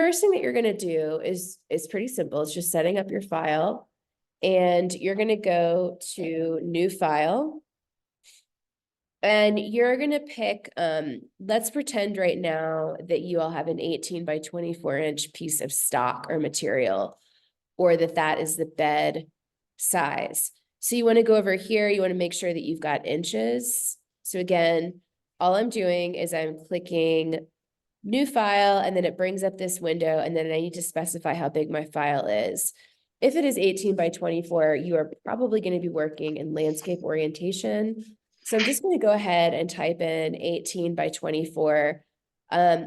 first thing that you're going to do is pretty simple. It's just setting up your file, and you're going to go to new file, and you're going to pick, let's pretend right now that you all have an 18 by 24 inch piece of stock or material, or that is the bed size. So you want to go over here, you want to make sure that you've got inches. So again, all I'm doing is I'm clicking new file, and then it brings up this window, and then I need to specify how big my file is. If it is 18 by 24, you are probably going to be working in landscape orientation. So I'm just going to go ahead and type in 18 by 24.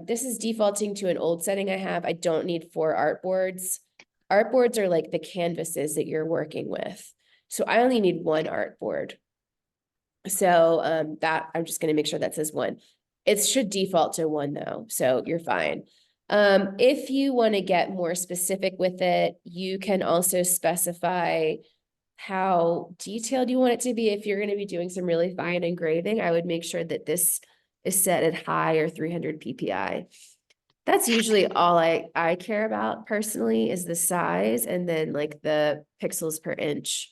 This is defaulting to an old setting I have. I don't need 4 artboards. Artboards are like the canvases that you're working with. So I only need 1 artboard. So that I'm just going to make sure that says 1. It should default to 1 though, so you're fine. If you want to get more specific with it, you can also specify how detailed you want it to be. If you're going to be doing some really fine engraving, I would make sure that this is set at high or 300 PPI. That's usually all I care about personally, is the size and then like the pixels per inch.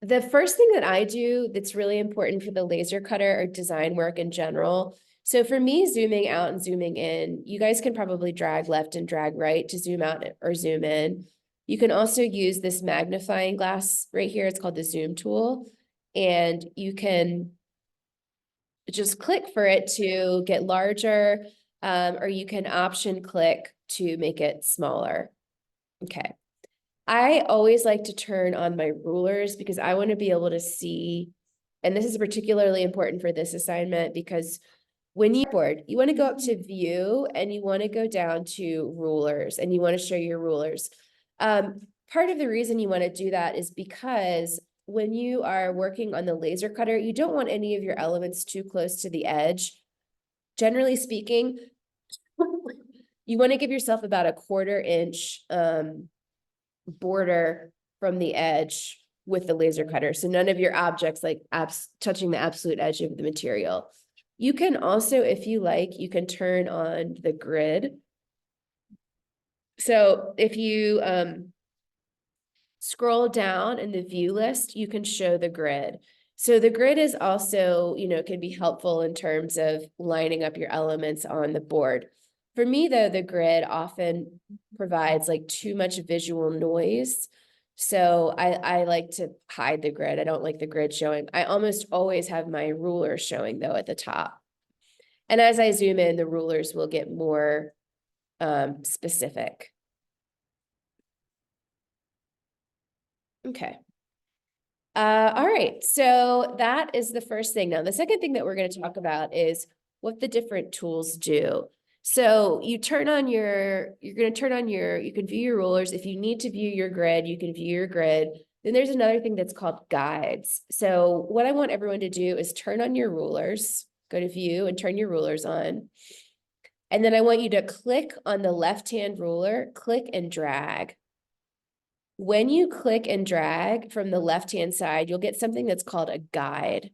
The first thing that I do that's really important for the laser cutter or design work in general. So for me, zooming out and zooming in, you guys can probably drag left and drag right to zoom out or zoom in. You can also use this magnifying glass right here. It's called the zoom tool. And you can just click for it to get larger, or you can option click to make it smaller. Okay. I always like to turn on my rulers because I want to be able to see, and this is particularly important for this assignment, because when you want to go up to view and you want to go down to rulers and you want to show your rulers. Part of the reason you want to do that is because when you are working on the laser cutter, you don't want any of your elements too close to the edge. Generally speaking, you want to give yourself about a 1/4 inch border from the edge with the laser cutter. So none of your objects like touching the absolute edge of the material. You can also, if you like, you can turn on the grid. So if you scroll down in the view list, you can show the grid. So the grid is also, can be helpful in terms of lining up your elements on the board. For me, though, the grid often provides like too much visual noise. So I like to hide the grid. I don't like the grid showing. I almost always have my ruler showing though at the top. And as I zoom in, the rulers will get more specific. Okay. All right, so that is the first thing. Now, the second thing that we're going to talk about is what the different tools do. So you turn on your, you can view your rulers. If you need to view your grid, you can view your grid. Then there's another thing that's called guides. So what I want everyone to do is turn on your rulers, go to view and turn your rulers on. And then I want you to click on the left-hand ruler, click and drag. When you click and drag from the left-hand side, you'll get something that's called a guide,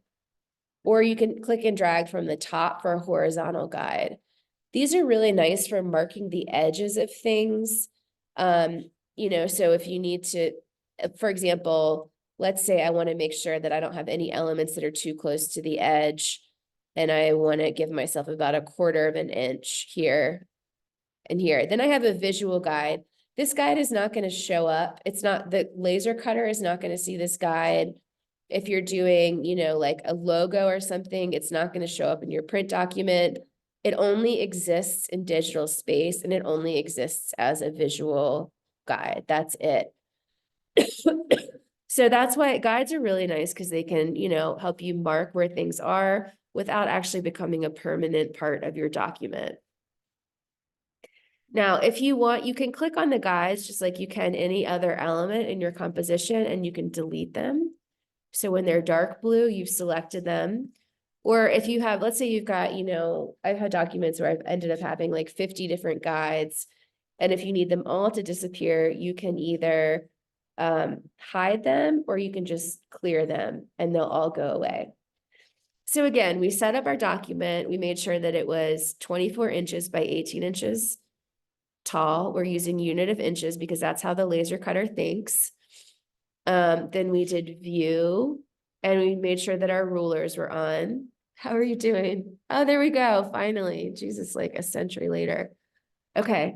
or you can click and drag from the top for a horizontal guide. These are really nice for marking the edges of things. So if you need to, for example, let's say I want to make sure that I don't have any elements that are too close to the edge, and I want to give myself about a 1/4 inch here and here. Then I have a visual guide. This guide is not going to show up. It's not, the laser cutter is not going to see this guide. If you're doing, like a logo or something, it's not going to show up in your print document. It only exists in digital space, and it only exists as a visual guide. That's it. So that's why guides are really nice, because they can, help you mark where things are without actually becoming a permanent part of your document. Now, if you want, you can click on the guides just like you can any other element in your composition, and you can delete them. So when they're dark blue, you've selected them. Or if you have, let's say you've got, I've had documents where I've ended up having like 50 different guides. And if you need them all to disappear, you can either hide them, or you can just clear them and they'll all go away. So again, we set up our document. We made sure that it was 24 inches by 18 inches tall. We're using unit of inches because that's how the laser cutter thinks. Then we did view and we made sure that our rulers were on. How are you doing? Oh, there we go. Finally, Jesus, like a century later. Okay.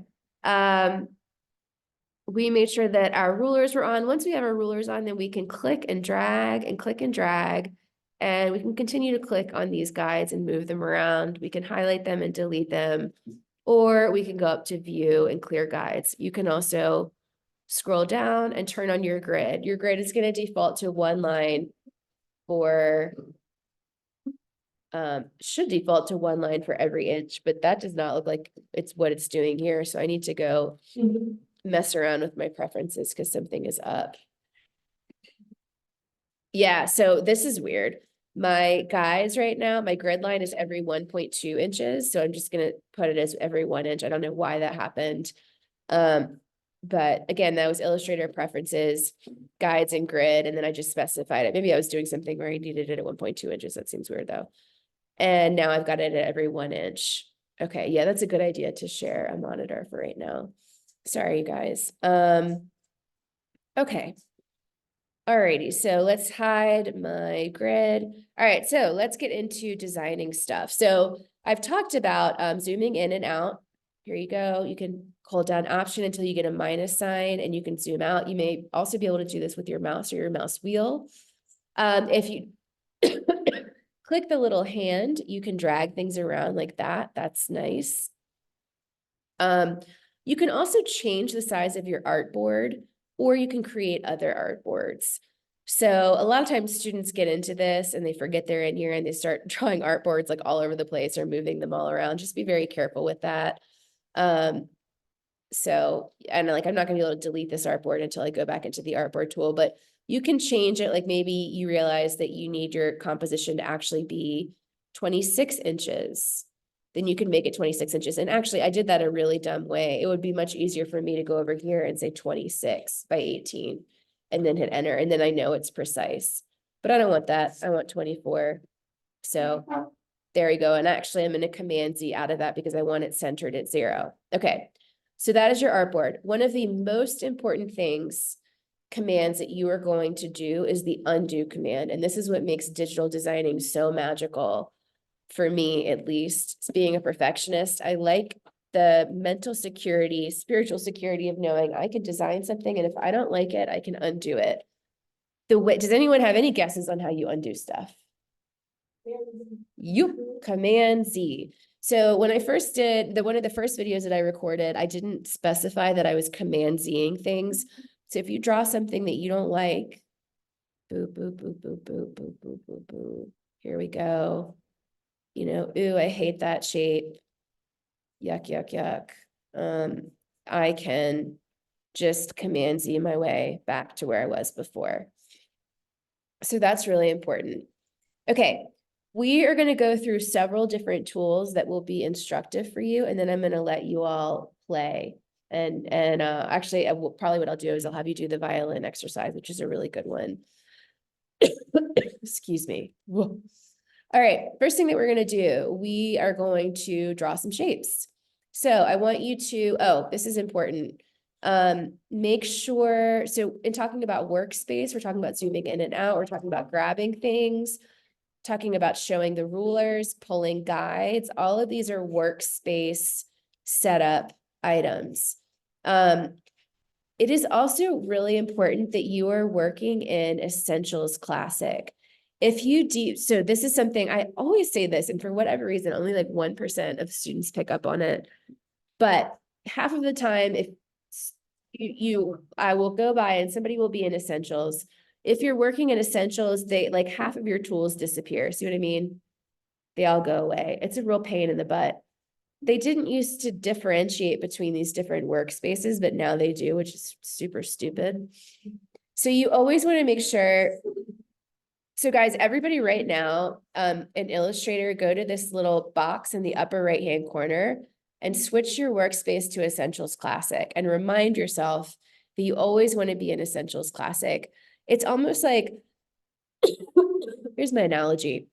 We made sure that our rulers were on. Once we have our rulers on, then we can click and drag and click and drag. And we can continue to click on these guides and move them around. We can highlight them and delete them, or we can go up to view and clear guides. You can also scroll down and turn on your grid. Your grid is going to default to one line for, should default to one line for every inch, but that does not look like it's what it's doing here. So I need to go mess around with my preferences because something is up. Yeah, so this is weird. My guides right now, my grid line is every 1.2 inches. So I'm just going to put it as every 1 inch. I don't know why that happened. But again, that was Illustrator preferences, guides and grid. And then I just specified it. Maybe I was doing something where I needed it at 1.2 inches. That seems weird though. And now I've got it at every 1 inch. Okay. Yeah, that's a good idea to share a monitor for right now. Sorry, you guys. Okay. Alrighty, so let's hide my grid. All right, so let's get into designing stuff. So I've talked about zooming in and out. Here you go. You can hold down Option until you get a minus sign and you can zoom out. You may also be able to do this with your mouse or your mouse wheel. If you click the little hand, you can drag things around like that. That's nice. You can also change the size of your artboard, or you can create other artboards. So a lot of times students get into this and they forget they're in here and they start drawing artboards like all over the place or moving them all around. Just be very careful with that. So, and like, I'm not gonna be able to delete this artboard until I go back into the artboard tool, but you can change it. Like maybe you realize that you need your composition to actually be 26 inches. Then you can make it 26 inches. And actually I did that a really dumb way. It would be much easier for me to go over here and say 26 by 18 and then hit enter. And then I know it's precise, but I don't want that. I want 24. So there you go. And actually I'm going to Command Z out of that because I want it centered at 0. Okay. So that is your artboard. One of the most important commands that you are going to do is the undo command. And this is what makes digital designing so magical. For me, at least, being a perfectionist, I like the mental security, spiritual security of knowing I can design something, and if I don't like it, I can undo it. Does anyone have any guesses on how you undo stuff? You Command Z. So when I first did one of the first videos that I recorded, I didn't specify that I was Command Z-ing things. So if you draw something that you don't like, boop, boop, boop, boop, boop, boop, boop, boop, boop. Here we go. You know, ooh, I hate that shape. Yuck, yuck, yuck. I can just Command Z my way back to where I was before. So that's really important. Okay, we are going to go through several different tools that will be instructive for you, and then I'm going to let you all play. And actually, probably what I'll do is I'll have you do the violin exercise, which is a really good one. Excuse me. Whoa. All right, first thing that we're going to do, we are going to draw some shapes. So I want you to, oh, this is important. Make sure, so in talking about workspace, we're talking about zooming in and out, we're talking about grabbing things, talking about showing the rulers, pulling guides. All of these are workspace setup items. It is also really important that you are working in Essentials Classic. If you so this is something I always say this, and for whatever reason, only like 1% of students pick up on it. But half of the time, if I will go by and somebody will be in Essentials. If you're working in Essentials, they like half of your tools disappear. See what I mean? They all go away. It's a real pain in the butt. They didn't used to differentiate between these different workspaces, but now they do, which is super stupid. So you always want to make sure. So guys, everybody right now, in Illustrator, go to this little box in the upper right-hand corner and switch your workspace to Essentials Classic and remind yourself that you always want to be in Essentials Classic. It's almost like, here's my analogy.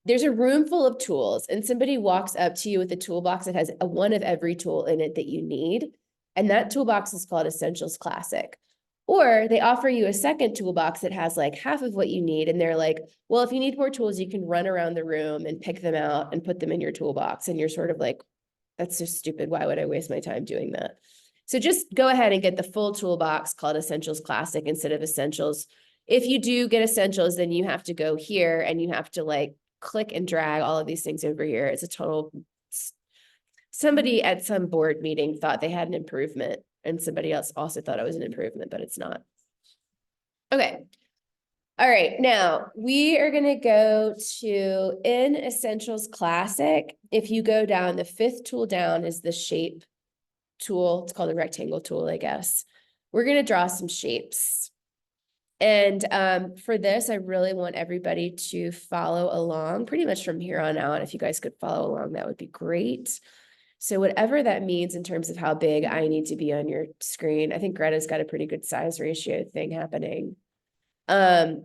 there's a room full of tools and somebody walks up to you with a toolbox that has one of every tool in it that you need. And that toolbox is called Essentials Classic. Or they offer you a second toolbox that has like half of what you need. And they're like, well, if you need more tools, you can run around the room and pick them out and put them in your toolbox. And you're sort of like, that's just stupid. Why would I waste my time doing that? So just go ahead and get the full toolbox called Essentials Classic instead of Essentials. If you do get Essentials, then you have to go here and you have to like click and drag all of these things over here. It's a total, somebody at some board meeting thought they had an improvement and somebody else also thought it was an improvement, but it's not. Okay. All right, now we are going to go to in Essentials Classic. If you go down, the fifth tool down is the shape tool. It's called a rectangle tool, I guess. We're going to draw some shapes. And for this, I really want everybody to follow along pretty much from here on out. If you guys could follow along, that would be great. So whatever that means in terms of how big I need to be on your screen, I think Greta's got a pretty good size ratio thing happening. All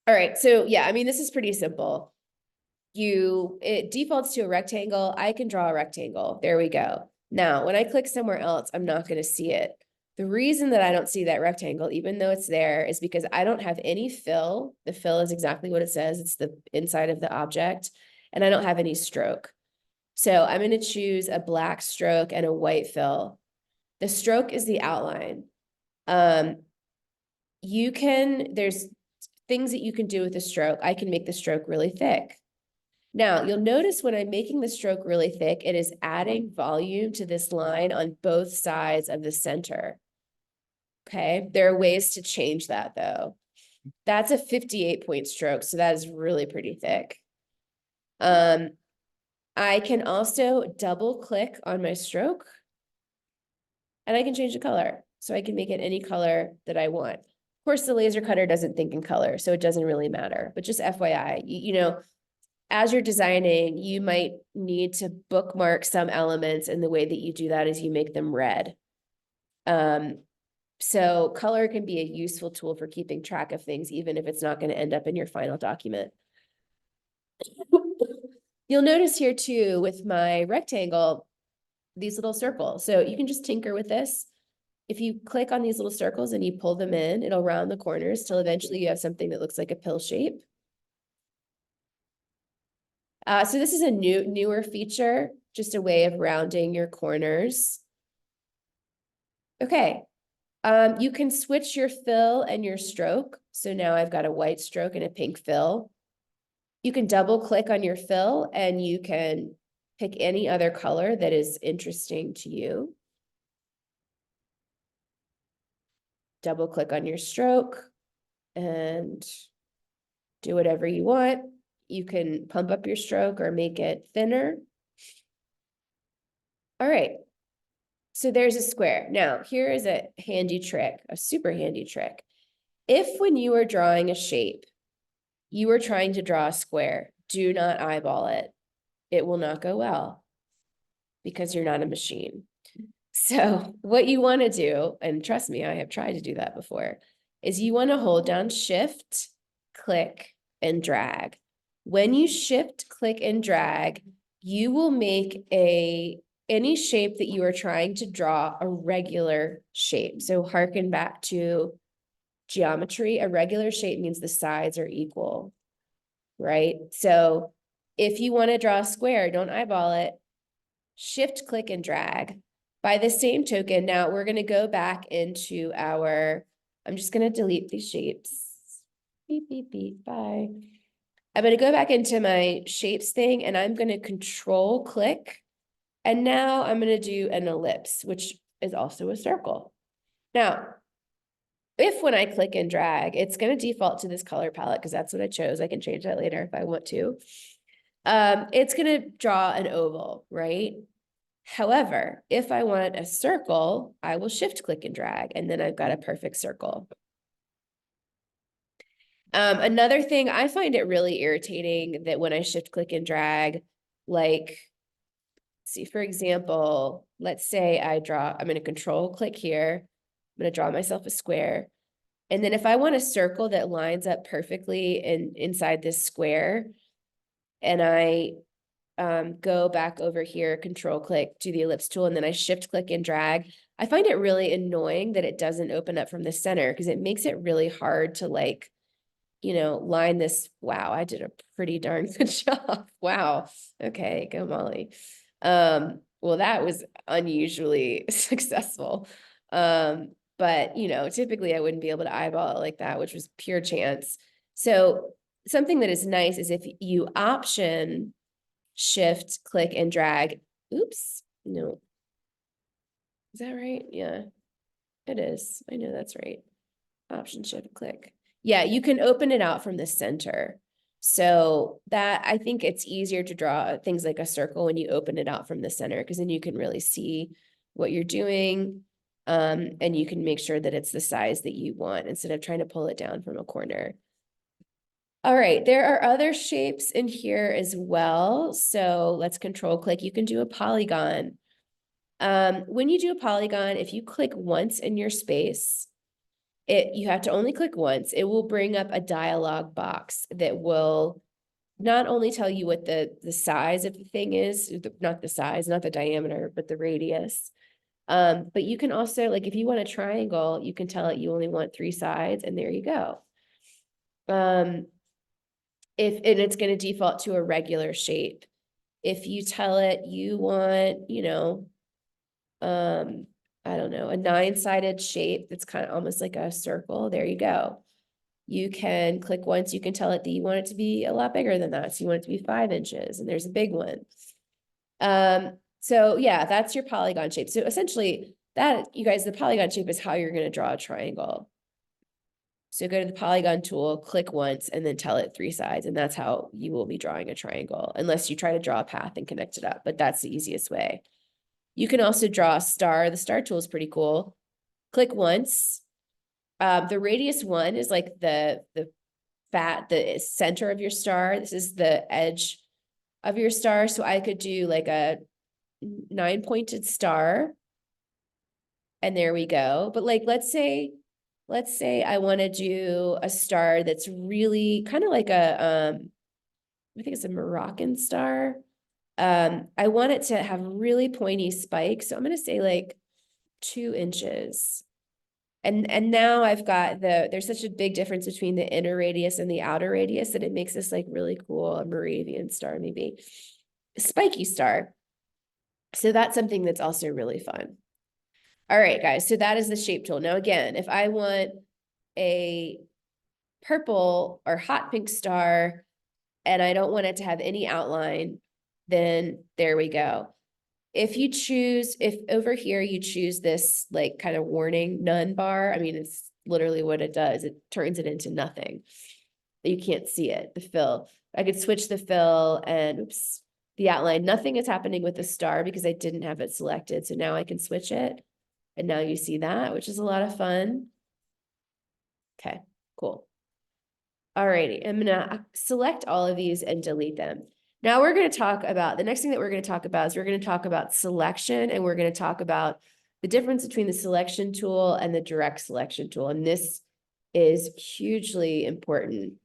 right, so yeah, I mean, this is pretty simple. It defaults to a rectangle. I can draw a rectangle. There we go. Now, when I click somewhere else, I'm not going to see it. The reason that I don't see that rectangle, even though it's there, is because I don't have any fill. The fill is exactly what it says. It's the inside of the object, and I don't have any stroke. So I'm going to choose a black stroke and a white fill. The stroke is the outline. There's things that you can do with the stroke. I can make the stroke really thick. Now, you'll notice when I'm making the stroke really thick, it is adding volume to this line on both sides of the center. Okay, there are ways to change that though. That's a 58-point stroke, so that is really pretty thick. I can also double click on my stroke and I can change the color. So I can make it any color that I want. Of course, the laser cutter doesn't think in color, so it doesn't really matter, but just FYI, you know, as you're designing, you might need to bookmark some elements, and the way that you do that is you make them red. So color can be a useful tool for keeping track of things, even if it's not going to end up in your final document. You'll notice here too, with my rectangle, these little circles. So you can just tinker with this. If you click on these little circles and you pull them in, it'll round the corners till eventually you have something that looks like a pill shape. So this is a newer feature, just a way of rounding your corners. Okay, you can switch your fill and your stroke. So now I've got a white stroke and a pink fill. You can double click on your fill and you can pick any other color that is interesting to you. Double click on your stroke and do whatever you want. You can pump up your stroke or make it thinner. All right, so there's a square. Now, here is a handy trick, a super handy trick. If when you are drawing a shape, you are trying to draw a square, do not eyeball it. It will not go well because you're not a machine. So what you want to do, and trust me, I have tried to do that before, is you want to hold down Shift, click, and drag. When you Shift, click, and drag, you will make any shape that you are trying to draw a regular shape. So hearken back to geometry. A regular shape means the sides are equal, right? So if you want to draw a square, don't eyeball it. Shift, click, and drag. By the same token, now we're going to go back into I'm just going to delete these shapes. Beep, beep, beep, bye. I'm going to go back into my shapes thing and I'm going to control click. And now I'm going to do an ellipse, which is also a circle. Now, if when I click and drag, it's going to default to this color palette because that's what I chose. I can change that later if I want to. It's going to draw an oval, right? However, if I want a circle, I will Shift, click, and drag, and then I've got a perfect circle. Another thing, I find it really irritating that when I Shift, click, and drag, like, see, for example, let's say I'm going to control click here. I'm going to draw myself a square. And then if I want a circle that lines up perfectly inside this square, and I go back over here, control click, do the ellipse tool, and then I shift click and drag. I find it really annoying that it doesn't open up from the center because it makes it really hard to like, line this. Wow, I did a pretty darn good job. Wow. Okay, go Molly. Well, that was unusually successful. But typically I wouldn't be able to eyeball it like that, which was pure chance. So something that is nice is if you option shift, click, and drag. Oops, no. Is that right? Yeah, it is. I know that's right. Option shift, click. Yeah, you can open it out from the center. So that, I think it's easier to draw things like a circle when you open it out from the center, because then you can really see what you're doing. And you can make sure that it's the size that you want instead of trying to pull it down from a corner. All right, there are other shapes in here as well. So let's control click. You can do a polygon. When you do a polygon, if you click once in your space, you have to only click once. It will bring up a dialog box that will not only tell you what the size of the thing is, not the size, not the diameter, but the radius. But you can also, like, if you want a triangle, you can tell it you only want 3 sides, and there you go. And it's going to default to a regular shape. If you tell it you want, I don't know, a 9-sided shape that's kind of almost like a circle, there you go. You can click once, you can tell it that you want it to be a lot bigger than that. So you want it to be 5 inches, and there's a big one. So yeah, that's your polygon shape. So essentially that, you guys, the polygon shape is how you're going to draw a triangle. So go to the polygon tool, click once, and then tell it 3 sides. And that's how you will be drawing a triangle, unless you try to draw a path and connect it up, but that's the easiest way. You can also draw a star. The star tool is pretty cool. Click once. The radius 1 is like the center of your star. This is the edge of your star. So I could do like a 9-pointed star. And there we go. But like, let's say I want to do a star that's really kind of like I think it's a Moroccan star. I want it to have really pointy spikes. So I'm going to say like 2 inches. And now I've got there's such a big difference between the inner radius and the outer radius that it makes this like really cool Moravian star, maybe a spiky star. So that's something that's also really fun. All right, guys. So that is the shape tool. Now, again, if I want a purple or hot pink star and I don't want it to have any outline, then there we go. If over here you choose this like kind of warning none bar, I mean, it's literally what it does. It turns it into nothing. You can't see it, the fill. I could switch the fill and oops, the outline. Nothing is happening with the star because I didn't have it selected. So now I can switch it. And now you see that, which is a lot of fun. Okay, cool. All righty, I'm gonna select all of these and delete them. Now we're going to talk about, the next thing that we're going to talk about is we're going to talk about selection, and we're going to talk about the difference between the selection tool and the direct selection tool. And this is hugely important.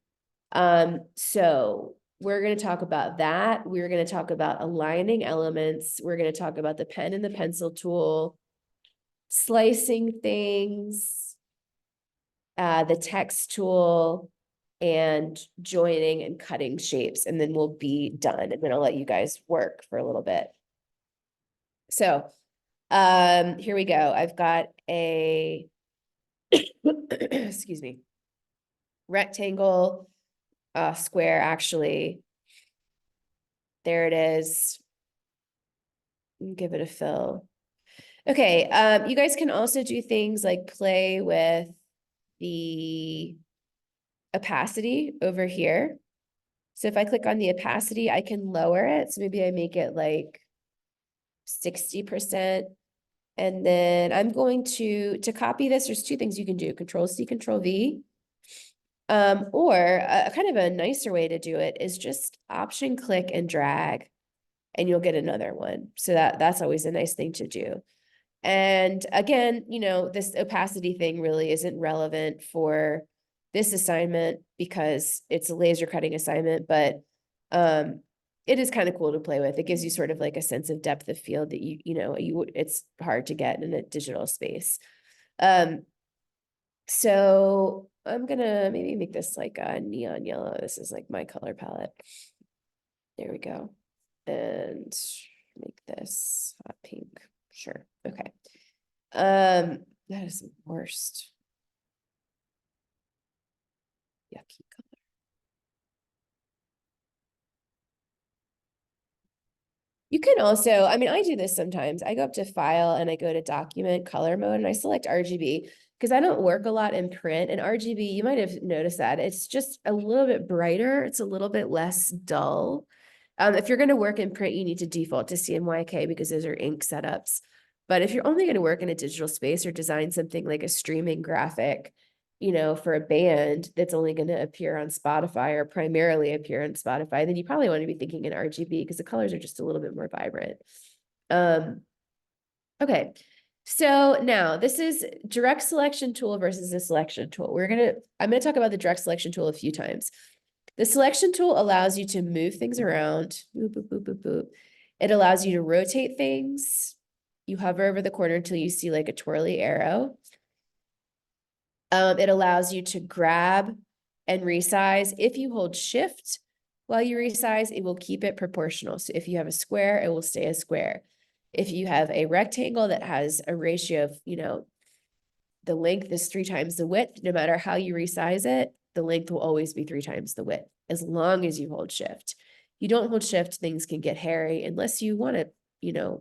So we're going to talk about that. We're going to talk about aligning elements. We're going to talk about the pen and the pencil tool, slicing things, the text tool, and joining and cutting shapes, and then we'll be done. And then I'll let you guys work for a little bit. So here we go. I've got a excuse me, rectangle, square, actually. There it is. Give it a fill. Okay, you guys can also do things like play with the opacity over here. So if I click on the opacity, I can lower it. So maybe I make it like 60%. And then I'm going to copy this. There's 2 things you can do, Control C, Control V. Or a kind of a nicer way to do it is just Option click and drag, and you'll get another one. So that's always a nice thing to do. And again, this opacity thing really isn't relevant for this assignment because it's a laser cutting assignment, but it is kind of cool to play with. It gives you sort of like a sense of depth of field that it's hard to get in a digital space. So I'm gonna maybe make this like a neon yellow. This is like my color palette. There we go. And make this hot pink. Sure. Okay. That is the worst. Yucky color. You can also, I mean, I do this sometimes. I go up to file and I go to document color mode and I select RGB because I don't work a lot in print, and RGB, you might have noticed that it's just a little bit brighter. It's a little bit less dull. If you're going to work in print, you need to default to CMYK because those are ink setups. But if you're only going to work in a digital space or design something like a streaming graphic, for a band that's only going to appear on Spotify or primarily appear on Spotify, then you probably want to be thinking in RGB because the colors are just a little bit more vibrant. Okay. So now this is direct selection tool versus the selection tool. I'm going to talk about the direct selection tool a few times. The selection tool allows you to move things around. Boop, boop, boop, boop, boop. It allows you to rotate things. You hover over the corner until you see like a twirly arrow. It allows you to grab and resize. If you hold shift while you resize, it will keep it proportional. So if you have a square, it will stay a square. If you have a rectangle that has a ratio of, the length is 3 times the width, no matter how you resize it, the length will always be 3 times the width, as long as you hold shift. You don't hold shift, things can get hairy unless you want to,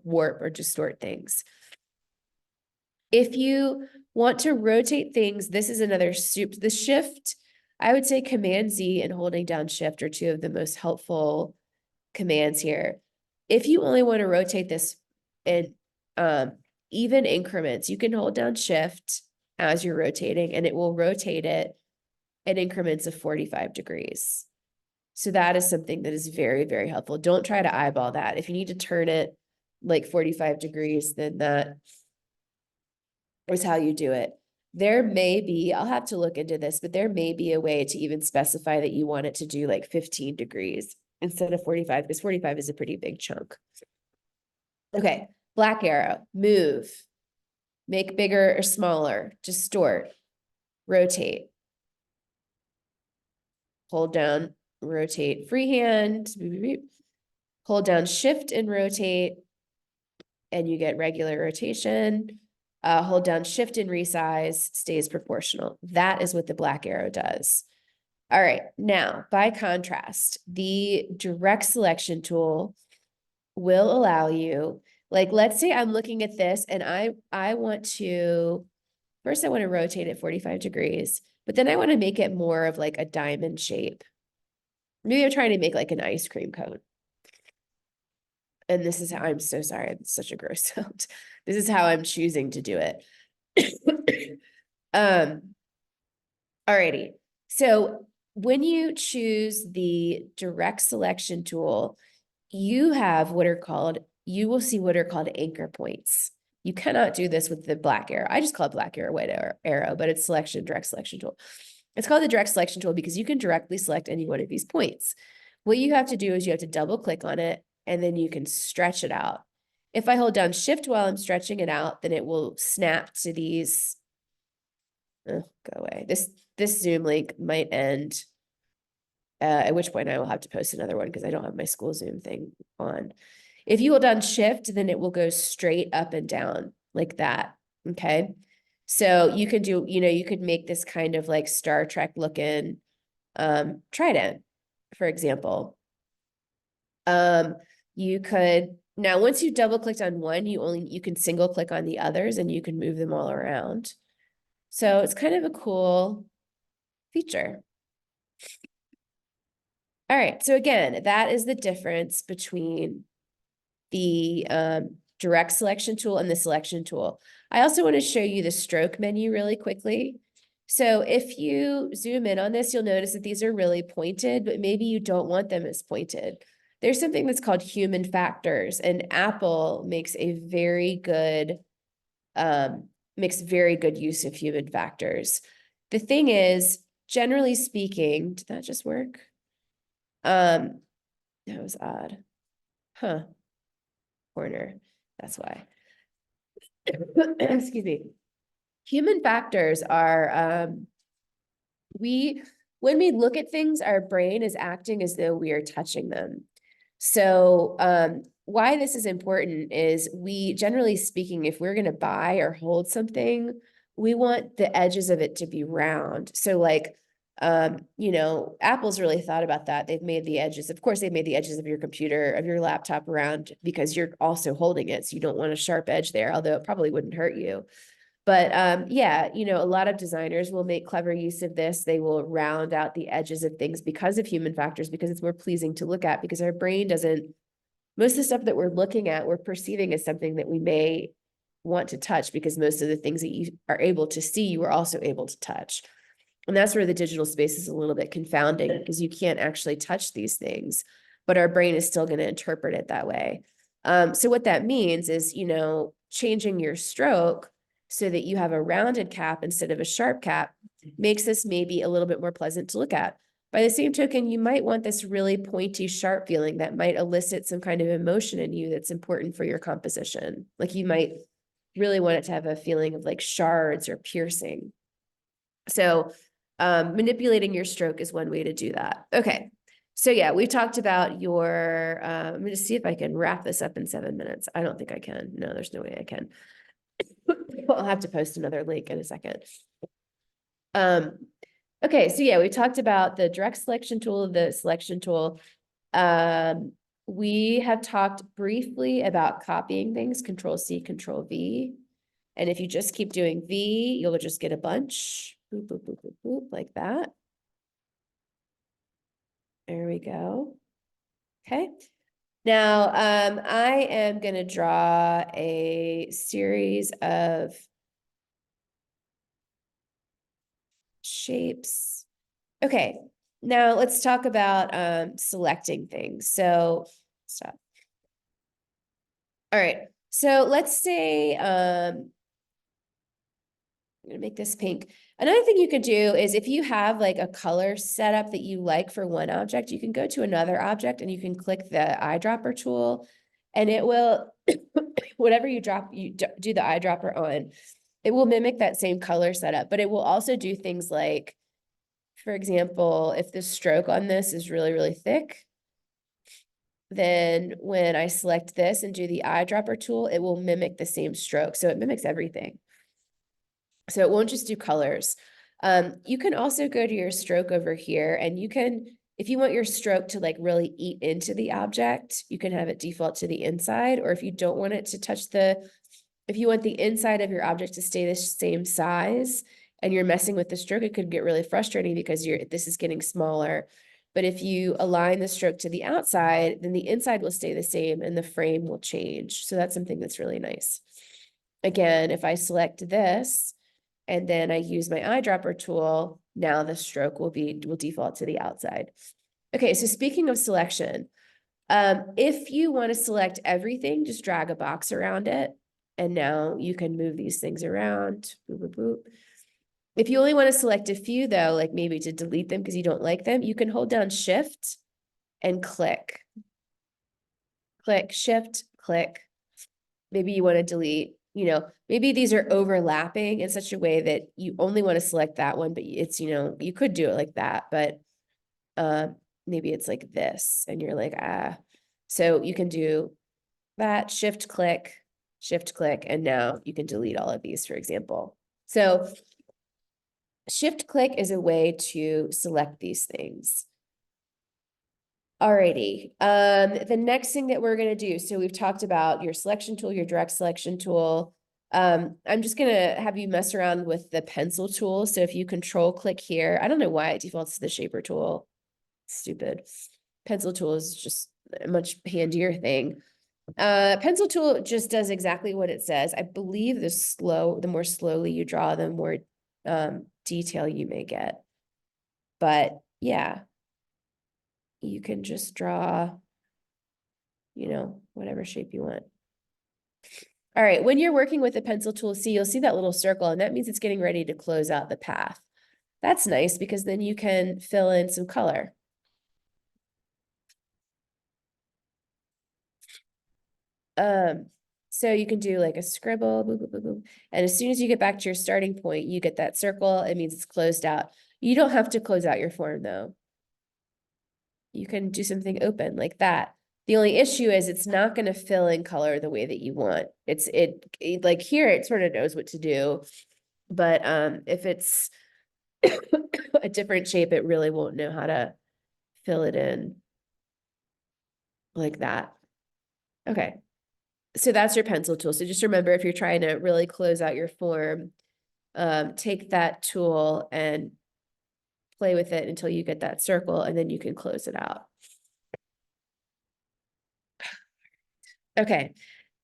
warp or distort things. If you want to rotate things, this is another the shift, I would say Command Z and holding down shift are 2 of the most helpful commands here. If you only want to rotate this in even increments, you can hold down shift as you're rotating and it will rotate it in increments of 45 degrees. So that is something that is very, very helpful. Don't try to eyeball that. If you need to turn it like 45 degrees, then that is how you do it. There may be, I'll have to look into this, but there may be a way to even specify that you want it to do like 15 degrees instead of 45, because 45 is a pretty big chunk. Okay, black arrow, move, make bigger or smaller, distort, rotate. Hold down, rotate freehand, hold down shift and rotate, and you get regular rotation. Hold down shift and resize, stays proportional. That is what the black arrow does. All right, now by contrast, the direct selection tool will allow you, like, let's say I'm looking at this and I want to, first I want to rotate it 45 degrees, but then I want to make it more of like a diamond shape. Maybe I'm trying to make like an ice cream cone. And this is how, I'm so sorry, it's such a gross sound. This is how I'm choosing to do it. Alrighty. So when you choose the direct selection tool, you will see what are called anchor points. You cannot do this with the black arrow. I just call it black arrow, white arrow, but it's direct selection tool. It's called the direct selection tool because you can directly select any one of these points. What you have to do is you have to double click on it and then you can stretch it out. If I hold down shift while I'm stretching it out, then it will snap to these. Oh, go away. This Zoom link might end, at which point I will have to post another one because I don't have my school Zoom thing on. If you hold down shift, then it will go straight up and down like that. Okay. So you can do, you could make this kind of like Star Trek looking trident, for example. You could, now once you double clicked on one, you can single click on the others and you can move them all around. So it's kind of a cool feature. All right, so again, that is the difference between the direct selection tool and the selection tool. I also want to show you the stroke menu really quickly. So if you zoom in on this, you'll notice that these are really pointed, but maybe you don't want them as pointed. There's something that's called human factors, and Apple makes a very good use of human factors. The thing is, generally speaking, did that just work? That was odd. Huh. Corner. That's why. Excuse me. Human factors are, when we look at things, our brain is acting as though we are touching them. So, why this is important is we, generally speaking, if we're going to buy or hold something, we want the edges of it to be round. So like, Apple's really thought about that. They've made the edges, of course, they've made the edges of your computer, of your laptop round because you're also holding it. So you don't want a sharp edge there, although it probably wouldn't hurt you. But yeah, a lot of designers will make clever use of this. They will round out the edges of things because of human factors, because it's more pleasing to look at, because our brain doesn't, most of the stuff that we're looking at, we're perceiving as something that we may want to touch, because most of the things that you are able to see, you are also able to touch. And that's where the digital space is a little bit confounding, because you can't actually touch these things, but our brain is still going to interpret it that way. So what that means is, changing your stroke so that you have a rounded cap instead of a sharp cap makes this maybe a little bit more pleasant to look at. By the same token, you might want this really pointy, sharp feeling that might elicit some kind of emotion in you that's important for your composition. Like you might really want it to have a feeling of like shards or piercing. So manipulating your stroke is one way to do that. Okay. So yeah, we talked about your, I'm going to see if I can wrap this up in 7 minutes. I don't think I can. No, there's no way I can. I'll have to post another link in a second. Okay, so yeah, we talked about the direct selection tool, the selection tool. We have talked briefly about copying things, Control C, Control V. And if you just keep doing V, you'll just get a bunch. Boop, boop, boop, boop, boop, like that. There we go. Okay. Now, I am going to draw a series of shapes. Okay, now let's talk about selecting things. So stop. All right, so let's say I'm gonna make this pink. Another thing you could do is if you have like a color setup that you like for one object, you can go to another object and you can click the eyedropper tool, and it will, whatever you do the eyedropper on, it will mimic that same color setup, but it will also do things like, for example, if the stroke on this is really, really thick, then when I select this and do the eyedropper tool, it will mimic the same stroke. So it mimics everything. So it won't just do colors. You can also go to your stroke over here, and you can, if you want your stroke to like really eat into the object, you can have it default to the inside, or if you don't want it to touch if you want the inside of your object to stay the same size and you're messing with the stroke, it could get really frustrating because this is getting smaller. But if you align the stroke to the outside, then the inside will stay the same and the frame will change. So that's something that's really nice. Again, if I select this and then I use my eyedropper tool, now the stroke will default to the outside. Okay, so speaking of selection, if you want to select everything, just drag a box around it. And now you can move these things around. Boop, boop, boop. If you only want to select a few though, like maybe to delete them because you don't like them, you can hold down Shift and click. Click, Shift, click. Maybe you want to delete, maybe these are overlapping in such a way that you only want to select that one, but it's, you could do it like that, but maybe it's like this and you're like, so you can do that, Shift click, and now you can delete all of these, for example. So Shift click is a way to select these things. Alrighty, the next thing that we're gonna do, so we've talked about your selection tool, your direct selection tool. I'm just gonna have you mess around with the pencil tool. So if you control click here, I don't know why it defaults to the shaper tool. Stupid. Pencil tool is just a much handier thing. Pencil tool just does exactly what it says. I believe the more slowly you draw, the more detail you may get. But yeah, you can just draw, whatever shape you want. All right, when you're working with the pencil tool, you'll see that little circle, and that means it's getting ready to close out the path. That's nice because then you can fill in some color. So you can do like a scribble, boop, boop, boop, boop. And as soon as you get back to your starting point, you get that circle. It means it's closed out. You don't have to close out your form though. You can do something open like that. The only issue is it's not going to fill in color the way that you want. It like here, it sort of knows what to do. But if it's a different shape, it really won't know how to fill it in like that. Okay. So that's your pencil tool. So just remember, if you're trying to really close out your form, take that tool and play with it until you get that circle, and then you can close it out. Okay,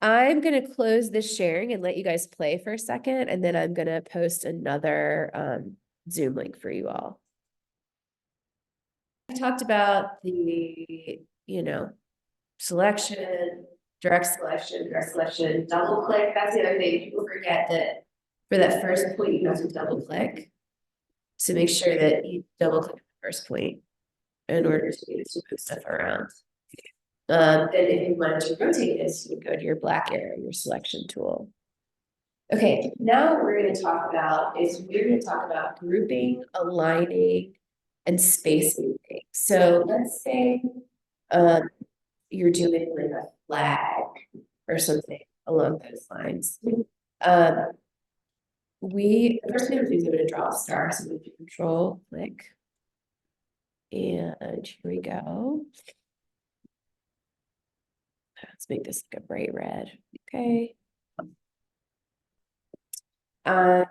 I'm gonna close this sharing and let you guys play for a second, and then I'm gonna post another Zoom link for you all. I talked about the, selection, direct selection, double click. That's the other thing. People forget that for that first point, you have to double click. So make sure that you double click the first point in order to be able to move stuff around. And if you wanted to rotate this, you would go to your black arrow, your selection tool. Okay, now what we're going to talk about is we're going to talk about grouping, aligning, and spacing things. So let's say you're doing like a flag or something along those lines. The first thing I'm going to do is I'm going to draw a star. So I'm going to control click. And here we go. Let's make this like a bright red. Okay. I'm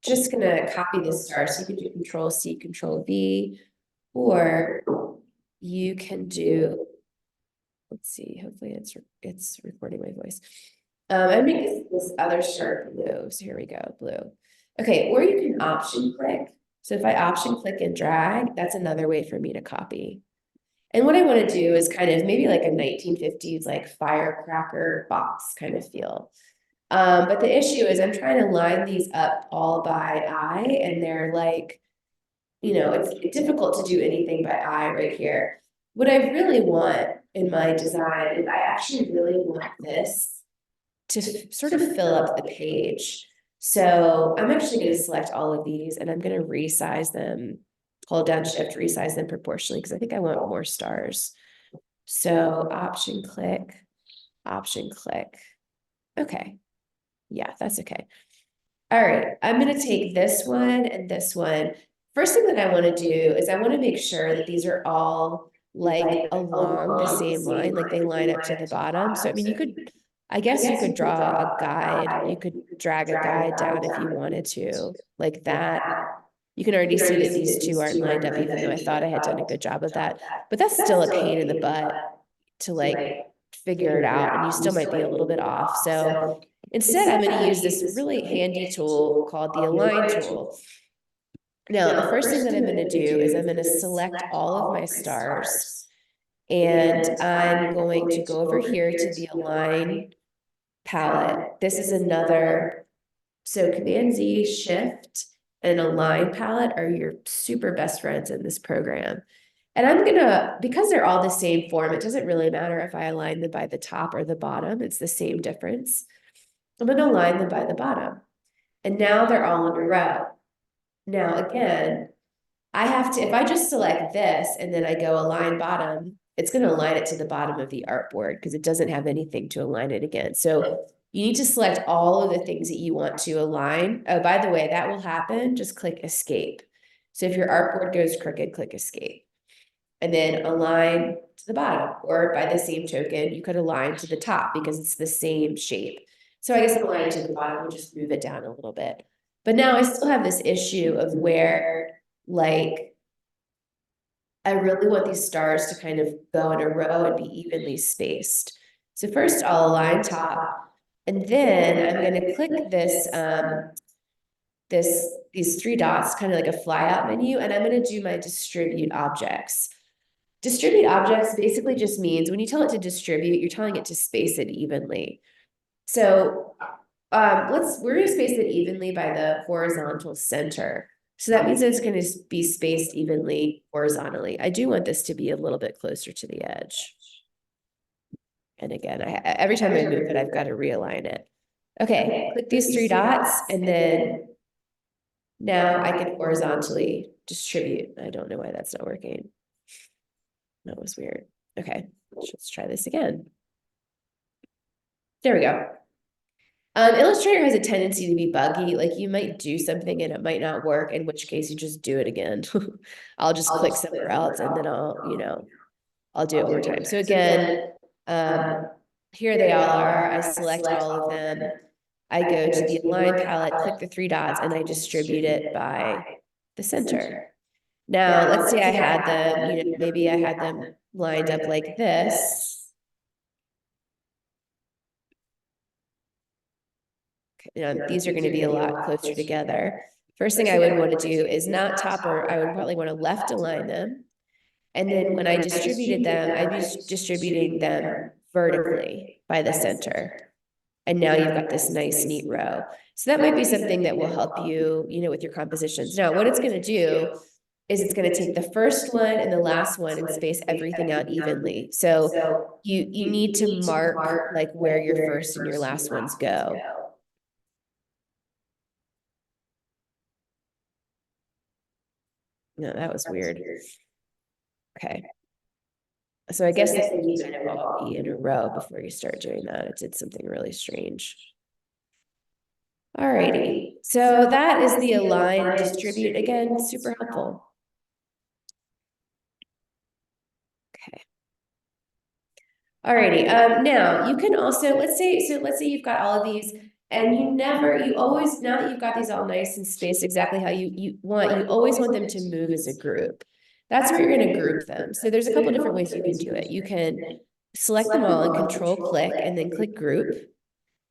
just gonna copy this star. So you can do Control C, Control V, or you can do, let's see, hopefully it's recording my voice. I make this other star blue. So here we go, blue. Okay, or you can option click. So if I option click and drag, that's another way for me to copy. And what I want to do is kind of maybe like a 1950s like firecracker box kind of feel. But the issue is I'm trying to line these up all by eye, and they're like, it's difficult to do anything by eye right here. What I really want in my design is I actually really want this to sort of fill up the page. So I'm actually going to select all of these and I'm going to resize them, hold down shift, resize them proportionally, because I think I want more stars. So option click. Okay. Yeah, that's okay. All right, I'm going to take this one and this one. First thing that I want to do is I want to make sure that these are all like along the same line, like they line up to the bottom. So, I mean, I guess you could draw a guide. You could drag a guide down if you wanted to, like that. You can already see that these two aren't lined up, even though I thought I had done a good job of that. But that's still a pain in the butt to like figure it out, and you still might be a little bit off. So instead, I'm going to use this really handy tool called the Align tool. Now, the first thing that I'm going to do is I'm going to select all of my stars, and I'm going to go over here to the Align palette. This is another, so Command Z, Shift, and Align palette are your super best friends in this program. And I'm gonna, because they're all the same form, it doesn't really matter if I align them by the top or the bottom, it's the same difference. I'm gonna align them by the bottom. And now they're all in a row. Now, again, I have to, if I just select this and then I go align bottom, it's gonna align it to the bottom of the artboard because it doesn't have anything to align it against. So you need to select all of the things that you want to align. Oh, by the way, that will happen. Just click escape. So if your artboard goes crooked, click escape. And then align to the bottom, or by the same token, you could align to the top because it's the same shape. So I guess align to the bottom will just move it down a little bit. But now I still have this issue of where, like, I really want these stars to kind of go in a row and be evenly spaced. So first I'll align top, and then I'm going to click this, these three dots, kind of like a flyout menu, and I'm going to do my distribute objects. Distribute objects basically just means when you tell it to distribute, you're telling it to space it evenly. So we're going to space it evenly by the horizontal center. So that means it's going to be spaced evenly horizontally. I do want this to be a little bit closer to the edge. And again, every time I move it, I've got to realign it. Okay, click these three dots and then now I can horizontally distribute. I don't know why that's not working. That was weird. Okay, let's try this again. There we go. Illustrator has a tendency to be buggy. Like you might do something and it might not work, in which case you just do it again. I'll just click somewhere else and then I'll do it one more time. So again, here they all are. I select all of them. I go to the align palette, click the three dots, and I distribute it by the center. Now, let's say I had them, maybe I had them lined up like this. These are going to be a lot closer together. First thing I would want to do is not topper. I would probably want to left align them. And then when I distributed them, I'd be distributing them vertically by the center. And now you've got this nice, neat row. So that might be something that will help you, with your compositions. Now, what it's going to do is it's going to take the first one and the last one and space everything out evenly. So you need to mark like where your first and your last ones go. No, that was weird. Okay. So I guess they need to kind of all be in a row before you start doing that. It did something really strange. Alrighty. So that is the align and distribute. Again, super helpful. Okay. Alrighty. Now you can also, let's say you've got all of these and you always, now that you've got these all nice and spaced exactly how you always want them to move as a group. That's where you're going to group them. So there's a couple different ways you can do it. You can select them all and control click and then click group.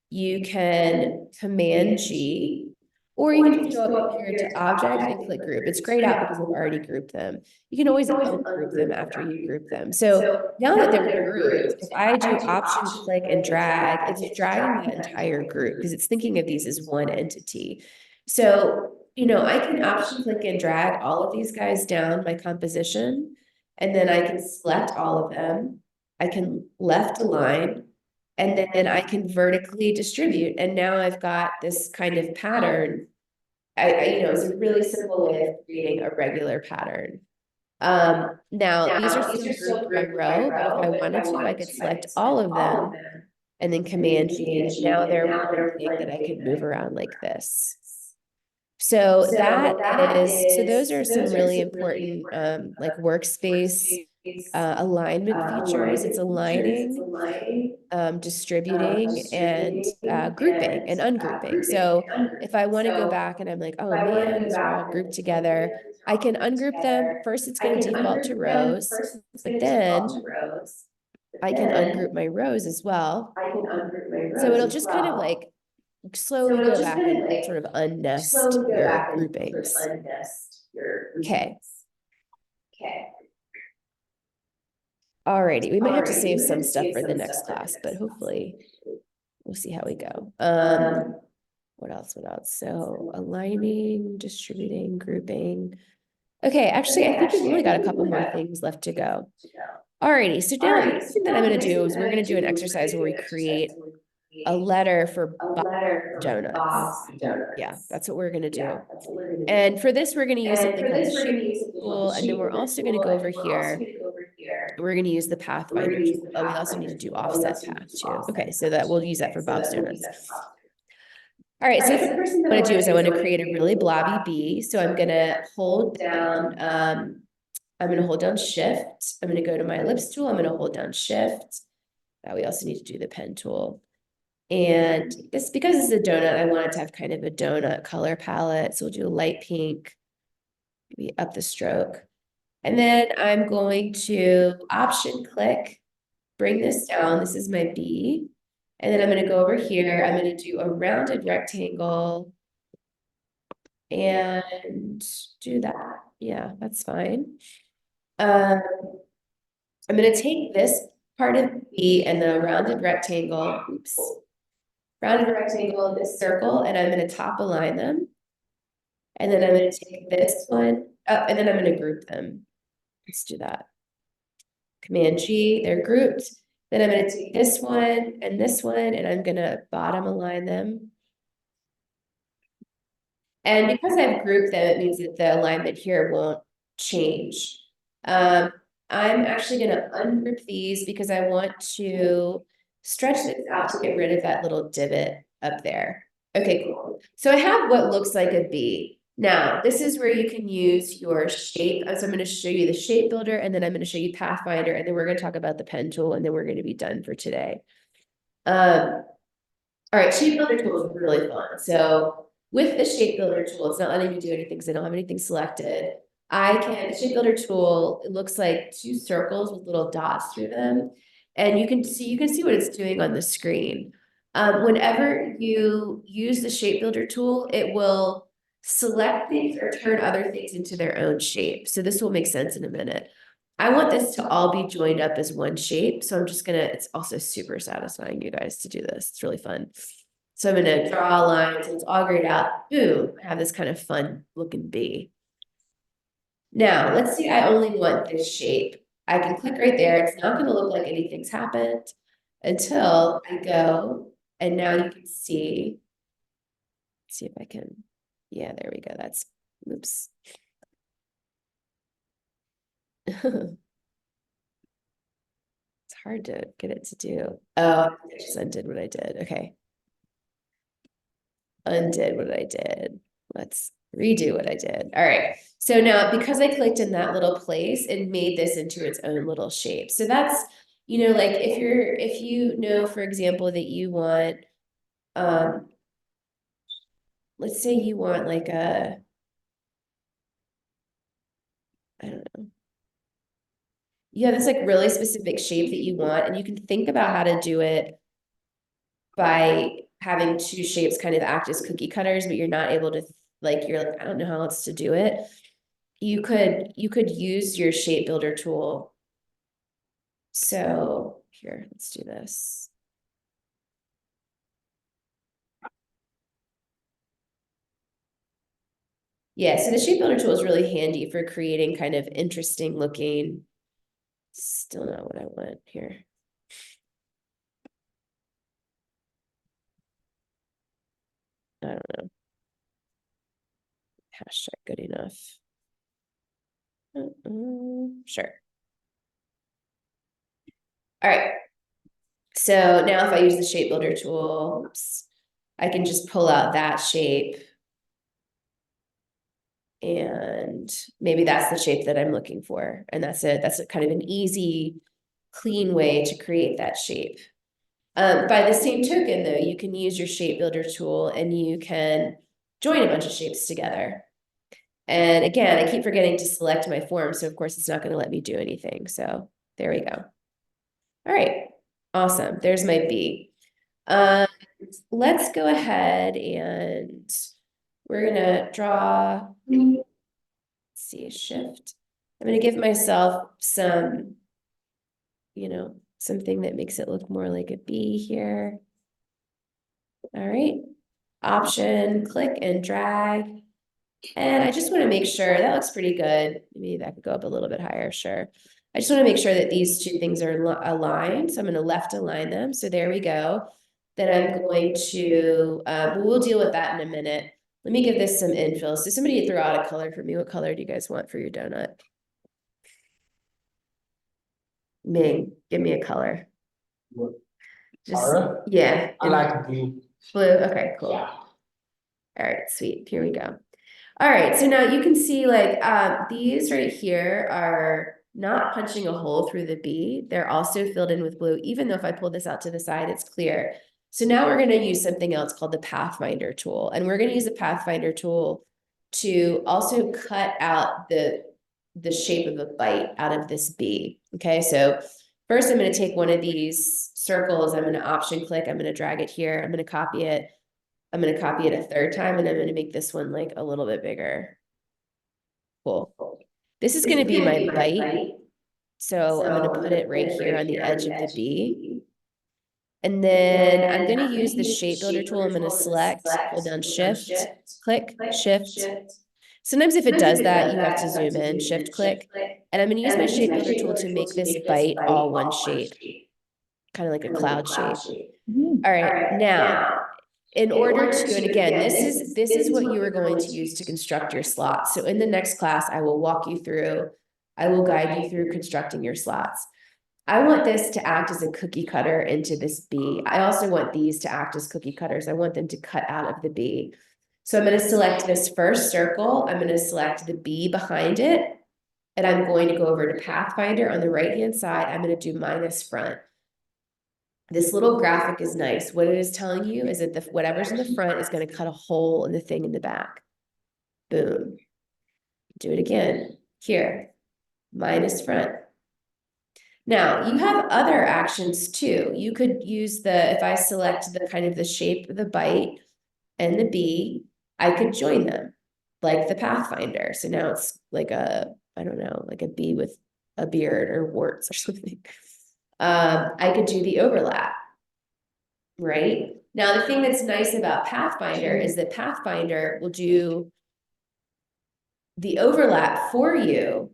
You can Command G, or you can just go up here to object and click group. It's grayed out because I've already grouped them. You can always ungroup them after you group them. So now that they're grouped, if I do option click and drag, it's dragging that entire group because it's thinking of these as one entity. So, I can option click and drag all of these guys down my composition, and then I can select all of them. I can left align, and then I can vertically distribute. And now I've got this kind of pattern. It's a really simple way of creating a regular pattern. Now these are still grouped by row, but if I wanted to, I could select all of them and then Command G, and now they're one thing that I could move around like this. So those are some really important like workspace alignment features. It's aligning, distributing, and grouping and ungrouping. So if I want to go back and I'm like, oh man, these are all grouped together, I can ungroup them. First, it's going to default to rows, but then I can ungroup my rows as well. So it'll just kind of like slowly go back and sort of unnest your groupings. Okay. Alrighty, we might have to save some stuff for the next class, but hopefully we'll see how we go. What else? So aligning, distributing, grouping. Okay, actually, I think we've only got a couple more things left to go. Alrighty, so now the next thing that I'm going to do is we're going to do an exercise where we create a letter for donuts. Yeah, that's what we're going to do. And for this, we're going to use something called the shape tool, and then we're also going to go over here. We're going to use the Pathfinder tool. Oh, we also need to do offset path too. Okay, so that we'll use that for Bob's Donuts. All right, so the first thing I want to do is I want to create a really blobby B. So I'm going to hold down, Shift. I'm going to go to my ellipse tool. I'm going to hold down Shift. We also need to do the pen tool. And this, because it's a donut, I want it to have kind of a donut color palette. So we'll do a light pink, maybe up the stroke. And then I'm going to option click, bring this down. This is my B. And then I'm going to go over here. I'm going to do a rounded rectangle and do that. Yeah, that's fine. I'm going to take this part of B and the rounded rectangle, rounded rectangle, this circle, and I'm going to top align them. And then I'm going to take this one up, and then I'm going to group them. Let's do that. Command G, they're grouped. Then I'm gonna take this one, and I'm gonna bottom align them. And because I've grouped them, it means that the alignment here won't change. I'm actually gonna ungroup these because I want to stretch this out to get rid of that little divot up there. Okay, cool. So I have what looks like a B. Now, this is where you can use your shape. So I'm gonna show you the shape builder, and then I'm gonna show you Pathfinder, and then we're gonna talk about the pen tool, and then we're gonna be done for today. All right, shape builder tool is really fun. So with the shape builder tool, it's not letting me do anything because I don't have anything selected. The shape builder tool, it looks like two circles with little dots through them. And you can see what it's doing on the screen. Whenever you use the shape builder tool, it will select things or turn other things into their own shape. So this will make sense in a minute. I want this to all be joined up as one shape. So I'm just gonna, it's also super satisfying, you guys, to do this. It's really fun. So I'm gonna draw a line until it's all grayed out. Boom, I have this kind of fun looking bee. Now, let's see, I only want this shape. I can click right there. It's not gonna look like anything's happened until I go, and now you can see, let's see if I can, yeah, there we go. That's, oops. It's hard to get it to do. Oh, I just undid what I did. Okay. Undid what I did. Let's redo what I did. All right. So now because I clicked in that little place, it made this into its own little shape. So that's, like if you know, for example, that you want, let's say you want like I don't know. You have this like really specific shape that you want, and you can think about how to do it by having two shapes kind of act as cookie cutters, but you're not able to, you're like, I don't know how else to do it. You could use your shape builder tool. So here, let's do this. Yeah, so the shape builder tool is really handy for creating kind of interesting looking, still not what I want here. I don't know. Hashtag good enough. Sure. All right. So now if I use the shape builder tool, oops, I can just pull out that shape. And maybe that's the shape that I'm looking for. And that's it. That's kind of an easy, clean way to create that shape. By the same token, though, you can use your shape builder tool and you can join a bunch of shapes together. And again, I keep forgetting to select my form. So of course it's not going to let me do anything. So there we go. All right. Awesome. There's my B. Let's go ahead and we're going to draw, let's see, a shift. I'm going to give myself some, something that makes it look more like a B here. All right. Option, click and drag. And I just want to make sure that looks pretty good. Maybe that could go up a little bit higher, sure. I just want to make sure that these two things are aligned. So I'm going to left align them. So there we go. Then I'm going to, we'll deal with that in a minute. Let me give this some infill. So somebody throw out a color for me. What color do you guys want for your donut? Ming, give me a color. Just, yeah. I like blue. Blue, okay, cool. Yeah. All right, sweet, here we go. All right, so now you can see these right here are not punching a hole through the B. They're also filled in with blue, even though if I pull this out to the side, it's clear. So now we're gonna use something else called the Pathfinder tool. And we're gonna use the Pathfinder tool to also cut out the shape of a bite out of this B. Okay, so first I'm gonna take one of these circles, I'm gonna option click, I'm gonna drag it here, I'm gonna copy it. I'm going to copy it a third time, and I'm going to make this one like a little bit bigger. Cool. This is going to be my bite. So I'm going to put it right here on the edge of the B. And then I'm going to use the shape builder tool. I'm going to select, hold down shift, click, shift. Sometimes if it does that, you have to zoom in, shift click. And I'm going to use my shape builder tool to make this bite all one shape. kind of like a cloud shape. Mhm. All right, now, in order to, and again, this is what you are going to use to construct your slots. So in the next class, I will walk you through, I will guide you through constructing your slots. I want this to act as a cookie cutter into this B. I also want these to act as cookie cutters. I want them to cut out of the B. So I'm going to select this first circle. I'm going to select the B behind it. And I'm going to go over to Pathfinder on the right-hand side. I'm going to do minus front. This little graphic is nice. What it is telling you is that whatever's in the front is going to cut a hole in the thing in the back. Boom. Do it again. Here, minus front. Now, you have other actions too. You could use if I select the kind of the shape of the bite and the bee, I could join them like the Pathfinder. So now it's like I don't know, like a bee with a beard or warts or something. I could do the overlap, right? Now, the thing that's nice about Pathfinder is that Pathfinder will do the overlap for you.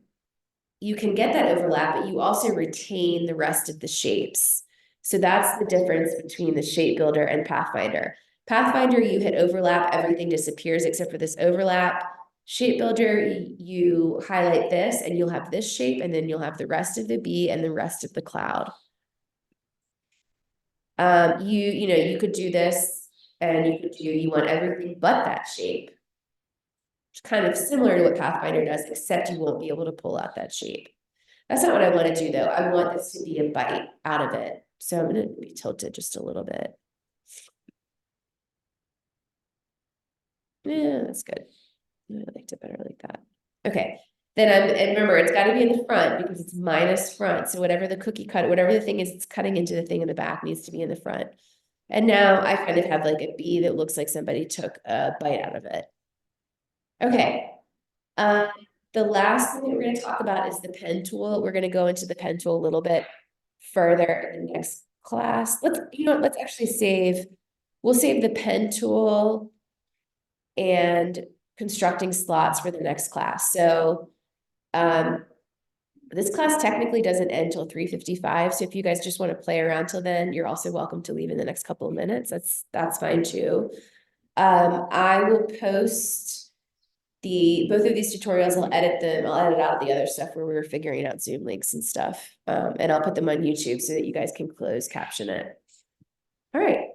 You can get that overlap, but you also retain the rest of the shapes. So that's the difference between the shape builder and Pathfinder. Pathfinder, you hit overlap, everything disappears except for this overlap. Shape builder, you highlight this and you'll have this shape, and then you'll have the rest of the bee and the rest of the cloud. You could do this and you want everything but that shape. It's kind of similar to what Pathfinder does, except you won't be able to pull out that shape. That's not what I want to do though. I want this to be a bite out of it. So I'm going to be tilted just a little bit. Yeah, that's good. I liked it better like that. Okay. And remember, it's got to be in the front because it's minus front. So whatever the cookie cut, whatever the thing is, it's cutting into the thing in the back needs to be in the front. And now I kind of have like a bee that looks like somebody took a bite out of it. Okay. The last thing that we're going to talk about is the pen tool. We're going to go into the pen tool a little bit further in the next class. Let's actually we'll save the pen tool and constructing slots for the next class. So this class technically doesn't end till 3:55. So if you guys just want to play around till then, you're also welcome to leave in the next couple of minutes. That's fine too. I will post both of these tutorials. I'll edit them. I'll edit out the other stuff where we were figuring out Zoom links and stuff. And I'll put them on YouTube so that you guys can close caption it. All right.